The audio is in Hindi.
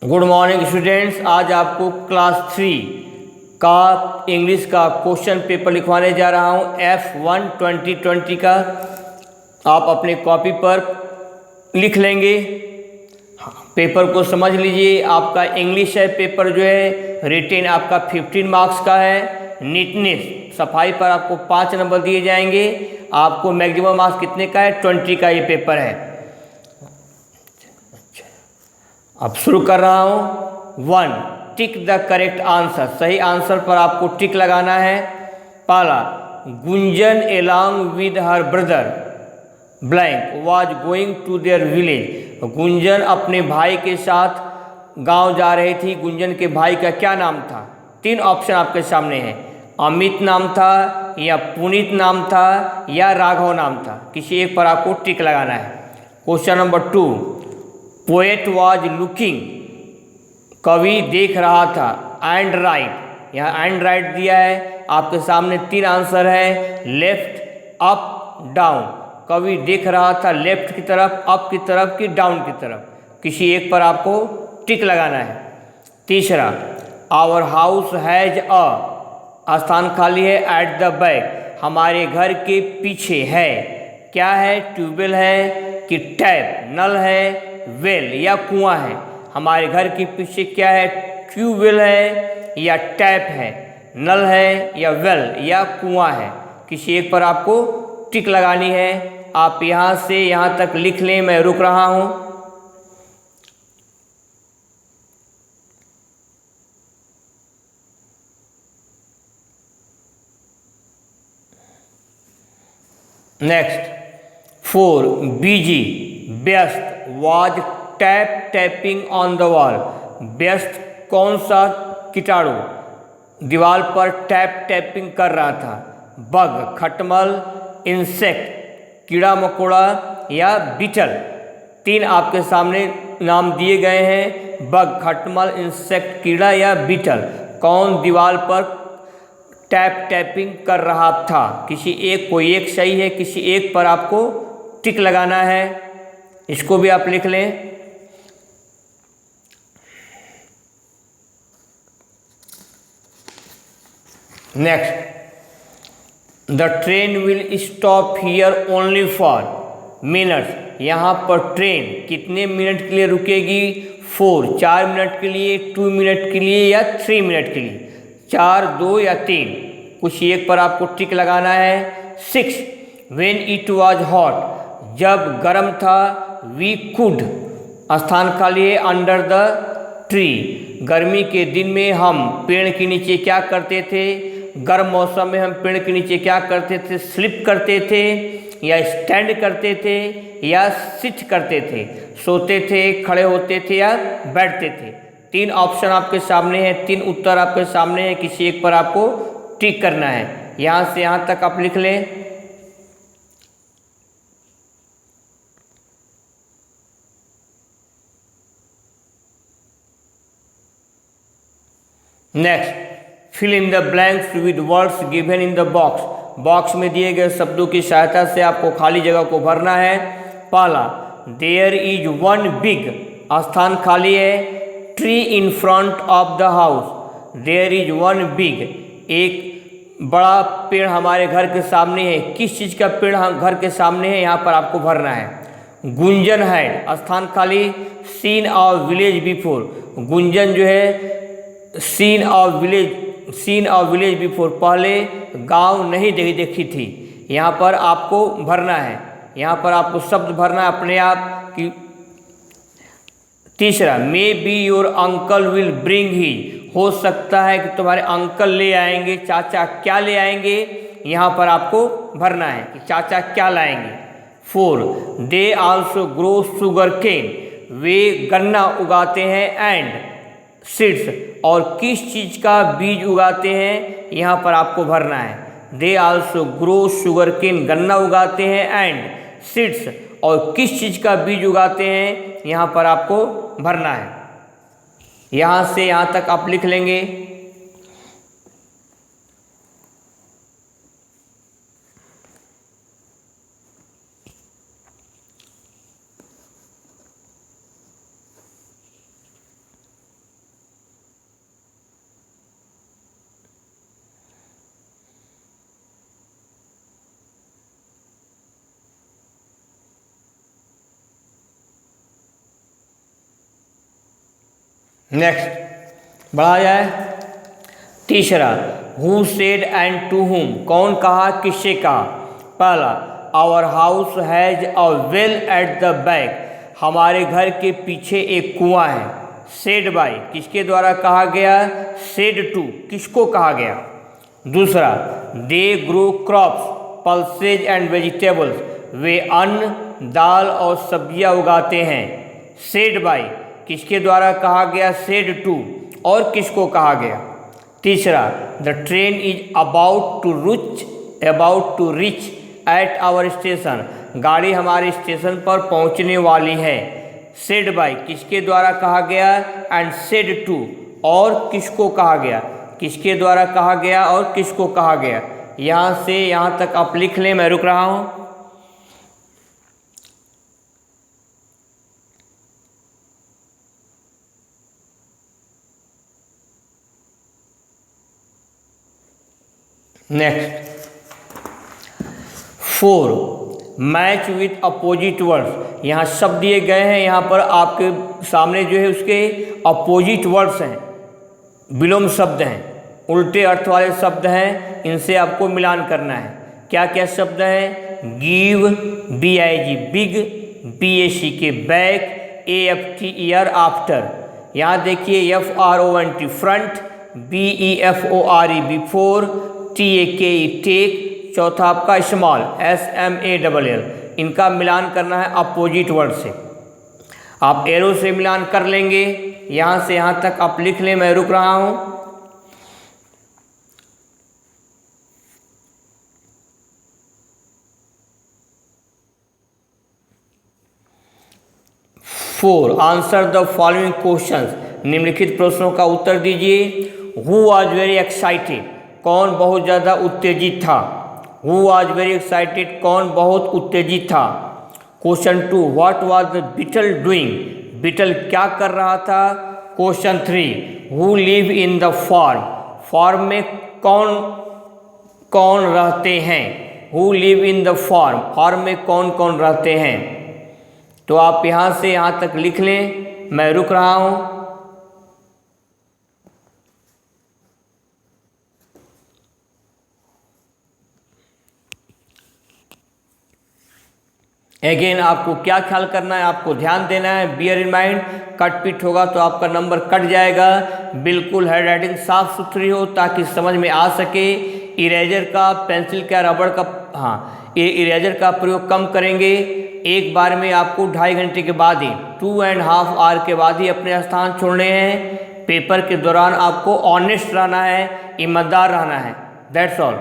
Good morning students. आज आपको क्लास 3 का इंग्लिश का क्वेश्चन पेपर लिखवाने जा रहा हूं, F1 2020 का। आप अपनी कॉपी पर लिख लेंगे। पेपर को समझ लीजिए। आपका इंग्लिश है पेपर जो है रिटेन आपका 15 मार्क्स का है। नीटनेस सफाई पर आपको 5 नंबर दिए जाएंगे। आपको मैक्सिमम मार्क्स कितने का है? 20 का ये पेपर है। अब शुरू कर रहा हूं। 1, टिक द करेक्ट आंसर। सही आंसर पर आपको टिक लगाना है। पहला, Gunjan along with her brother blank was going to their village. Gunjan अपने भाई के साथ गांव जा रही थी। गुंजन के भाई का क्या नाम था? 3 ऑप्शन आपके सामने हैं। अमित नाम था, या पुनीत नाम था, या राघव नाम था। किसी एक पर आपको टिक लगाना है। Question number 2, poet was looking. कवि देख रहा था। एंड राइट, यहाँ एंड राइट दिया है। आपके सामने 3 आंसर है, लेफ्ट, अप, डाउन। कवि देख रहा था लेफ्ट की तरफ, अप की तरफ, कि डाउन की तरफ। किसी एक पर आपको टिक लगाना है। तीसरा, आवर हाउस हैज अ, स्थान खाली है, एट द बैक, हमारे घर के पीछे है। क्या है? ट्यूबवेल है कि टैप, नल है, वेल या कुआं है। हमारे घर के पीछे क्या है? ट्यूबवेल है या टैप है, नल है या वेल या कुआं है। किसी एक पर आपको टिक लगानी है। आप यहां से यहां तक लिख लें, मैं रुक रहा हूं। नेक्स्ट, 4, बिजी व्यस्त was tap tapping on the wall. व्यस्त कौन सा कीटाणु दीवार पर टैप टैपिंग कर रहा था? बग, खटमल, इंसेक्ट कीड़ा मकोड़ा, या बीटल। 3 आपके सामने नाम दिए गए हैं, बग, खटमल, इंसेक्ट कीड़ा या बीटल। कौन दीवार पर टैप टैपिंग कर रहा था? किसी एक, कोई एक सही है, किसी एक पर आपको टिक लगाना है। इसको भी आप लिख लें। Next, the train will stop here only for minutes. यहाँ पर ट्रेन कितने मिनट के लिए रुकेगी? 4, 4 मिनट के लिए, 2 मिनट के लिए, या 3 मिनट के लिए। 4, 2 या 3, कुछ एक पर आपको टिक लगाना है। 6, व्हेन इट वाज हॉट, जब गर्म था। वी कुड, स्थान खाली है, अंडर द ट्री, गर्मी के दिन में हम पेड़ के नीचे क्या करते थे? गर्म मौसम में हम पेड़ के नीचे क्या करते थे? स्लिप करते थे, या स्टैंड करते थे, या सिट करते थे, सोते थे, खड़े होते थे, या बैठते थे। 3 ऑप्शन आपके सामने हैं, 3 उत्तर आपके सामने हैं। किसी एक पर आपको टिक करना है। यहाँ से यहाँ तक आप लिख लें। Next, fill in the blanks with words given in the box. Box में दिए गए शब्दों की सहायता से आपको खाली जगह को भरना है। पहला, देयर इज वन बिग, स्थान खाली है, tree in front of the house. There is one big, एक बड़ा पेड़ हमारे घर के सामने है। किस चीज़ का पेड़ हम घर के सामने है? यहाँ पर आपको भरना है। गुंजन है, स्थान खाली, seen of village before. Gunjan जो है सीन ऑफ विलेज बिफोर, पहले गांव नहीं देखी थी। यहाँ पर आपको भरना है। यहाँ पर आपको शब्द भरना है अपने आप कि। तीसरा, maybe your uncle will bring he, हो सकता है कि तुम्हारे अंकल ले आएंगे। चाचा क्या ले आएंगे? यहाँ पर आपको भरना है कि चाचा क्या लाएंगे। 4, they also grow sugar cane, वे गन्ना उगाते हैं। एंड सीड्स, और किस चीज़ का बीज उगाते हैं? यहाँ पर आपको भरना है। They also grow sugar cane, गन्ना उगाते हैं। एंड सीड्स, और किस चीज़ का बीज उगाते हैं? यहाँ पर आपको भरना है। यहाँ से यहाँ तक आप लिख लेंगे। नेक्स्ट बढ़ा जाए। तीसरा, who said and to whom, कौन कहा किससे कहा। पहला, our house has a well at the back, हमारे घर के पीछे एक कुआं है। सेड बाय, किसके द्वारा कहा गया। सेड टू, किसको कहा गया। दूसरा, they grow crops pulses and vegetables, वे अन्न दाल और सब्जियां उगाते हैं। सेड बाय, किसके द्वारा कहा गया। सेड टू, और किसको कहा गया। तीसरा, the train is about to reach at our station, गाड़ी हमारे स्टेशन पर पहुंचने वाली है। सेड बाय, किसके द्वारा कहा गया। एंड सेड टू, और किसको कहा गया। किसके द्वारा कहा गया और किसको कहा गया। यहाँ से यहाँ तक आप लिख लें, मैं रुक रहा हूँ। Next 4, match with opposite words, यहाँ शब्द दिए गए हैं, यहाँ पर आपके सामने जो है उसके अपोजिट वर्ड्स हैं, विलोम शब्द हैं, उल्टे अर्थ वाले शब्द हैं, इनसे आपको मिलान करना है। क्या क्या शब्द हैं। Give BIG big, BACK back, AFT E R after. यहाँ देखिए FRONT front, BEFORE before, TAKE take. चौथा आपका स्मॉल, SMALL। इनका मिलान करना है अपोजिट वर्ड से। आप एरो से मिलान कर लेंगे। यहाँ से यहाँ तक आप लिख लें, मैं रुक रहा हूँ। Four, answer the following questions, निम्नलिखित प्रश्नों का उत्तर दीजिए। हु वॉज वेरी एक्साइटेड, कौन बहुत ज़्यादा उत्तेजित था। हु वॉज वेरी एक्साइटेड, कौन बहुत उत्तेजित था। Question 2, what was the beetle doing, beetle क्या कर रहा था। Question 3, who live in the farm, farm में कौन कौन रहते हैं। Who live in the farm, farm में कौन कौन रहते हैं। तो आप यहाँ से यहाँ तक लिख लें, मैं रुक रहा हूँ। अगेन आपको क्या ख्याल करना है, आपको ध्यान देना है। बियर इन माइंड, कट पिट होगा तो आपका नंबर कट जाएगा। बिल्कुल हैंड राइटिंग साफ सुथरी हो ताकि समझ में आ सके। इरेजर का, पेंसिल का, रबड़ का, हाँ ये इरेजर का प्रयोग कम करेंगे। एक बार में आपको 2.5 घंटे के बाद ही, 2.5 आवर के बाद ही अपने स्थान छोड़ने हैं। पेपर के दौरान आपको ऑनेस्ट रहना है, ईमानदार रहना है। That's all.